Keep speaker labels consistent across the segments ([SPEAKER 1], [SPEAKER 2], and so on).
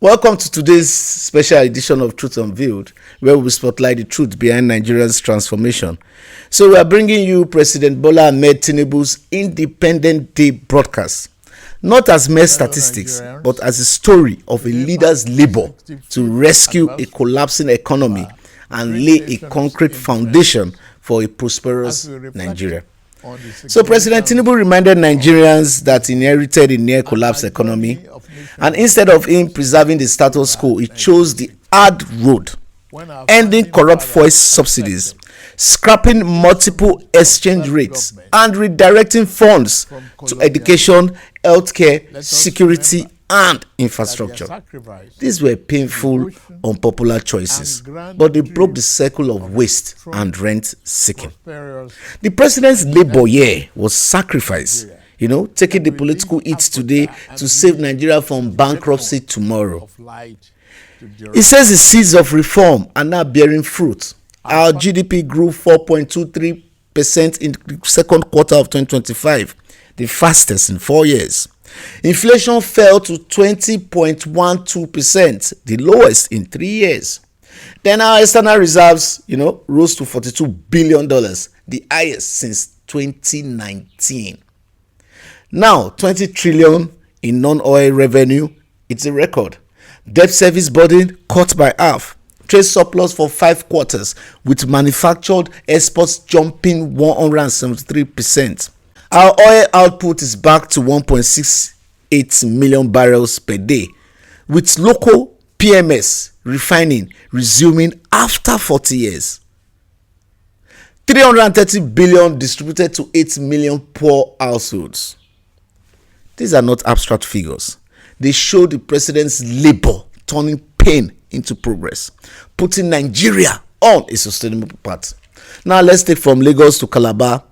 [SPEAKER 1] Welcome to today's special edition of Truth Unveiled, where we spotlight the truth behind Nigeria's transformation. So we are bringing you President Bola Ahmed Tinubu's Independent Day broadcast, not as mere statistics, but as a story of a leader's labor to rescue a collapsing economy and lay a concrete foundation for a prosperous Nigeria. So President Tinubu reminded Nigerians that he inherited a near-collapsed economy, and instead of him preserving the status quo, he chose the hard road, ending corrupt fuel subsidies, scrapping multiple exchange rates, and redirecting funds to education, healthcare, security, and infrastructure. These were painful, unpopular choices, but they broke the cycle of waste and rent seeking. The president's labor year was sacrifice, taking the political hits today to save Nigeria from bankruptcy tomorrow. He says the seeds of reform are now bearing fruit. Our GDP grew 4.23% in the second quarter of 2025, the fastest in 4 years. Inflation fell to 20.12%, the lowest in 3 years. Then our external reserves, rose to $42 billion, the highest since 2019. Now, 20 trillion in non-oil revenue, it's a record. Debt service burden cut by half. Trade surplus for 5 quarters, with manufactured exports jumping 173%. Our oil output is back to 1.68 million barrels per day, with local PMS refining resuming after 40 years. 330 billion distributed to 8 million poor households. These are not abstract figures. They show the president's labor turning pain into progress, putting Nigeria on a sustainable path. Now let's take from Lagos to Calabar,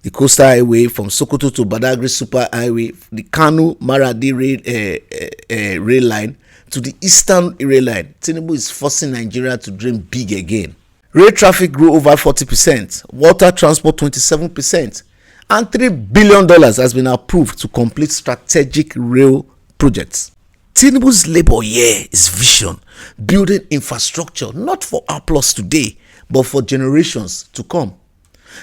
[SPEAKER 1] the coastal highway, from Sokoto to Badagry super highway, the Kano-Maradi rail line to the eastern rail line. Tinubu is forcing Nigeria to dream big again. Rail traffic grew over 40%, water transport 27%, and $3 billion has been approved to complete strategic rail projects. Tinubu's labor year is vision, building infrastructure not for applause today, but for generations to come.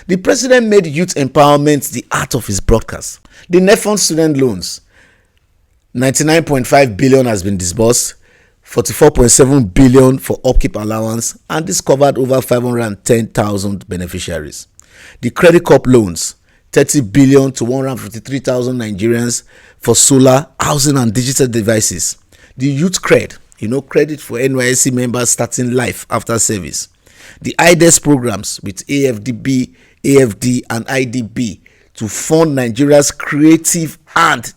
[SPEAKER 1] The president made youth empowerment the heart of his broadcast. The NEFON student loans, 99.5 billion has been disbursed, 44.7 billion for upkeep allowance, and this covered over 510,000 beneficiaries. The credit corp loans, 30 billion to 153,000 Nigerians for solar, housing, and digital devices. The youth credit for NYSC members starting life after service. The IDES programs with AFDB, AFD, and IDB to fund Nigeria's creative and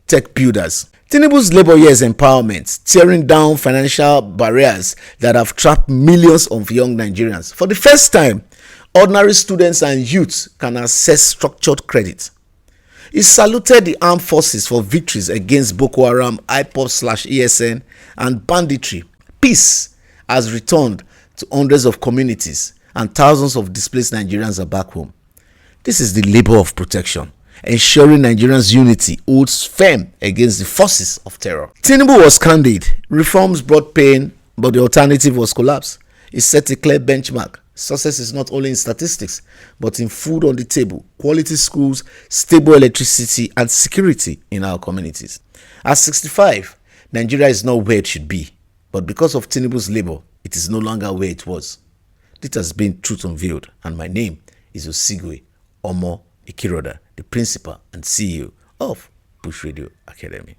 [SPEAKER 1] tech builders. Tinubu's labor year's empowerment, tearing down financial barriers that have trapped millions of young Nigerians. For the first time, ordinary students and youths can access structured credit. He saluted the armed forces for victories against Boko Haram, IPOB/ESN, and banditry. Peace has returned to hundreds of communities, and thousands of displaced Nigerians are back home. This is the labor of protection, ensuring Nigerians' unity holds firm against the forces of terror. Tinubu was candid. Reforms brought pain, but the alternative was collapse. He set a clear benchmark. Success is not only in statistics, but in food on the table, quality schools, stable electricity, and security in our communities. At 65, Nigeria is not where it should be, but because of Tinubu's labor, it is no longer where it was. This has been Truth Unveiled, and my name is Osigwe Omo Ikiroda, the principal and CEO of Push Radio Academy.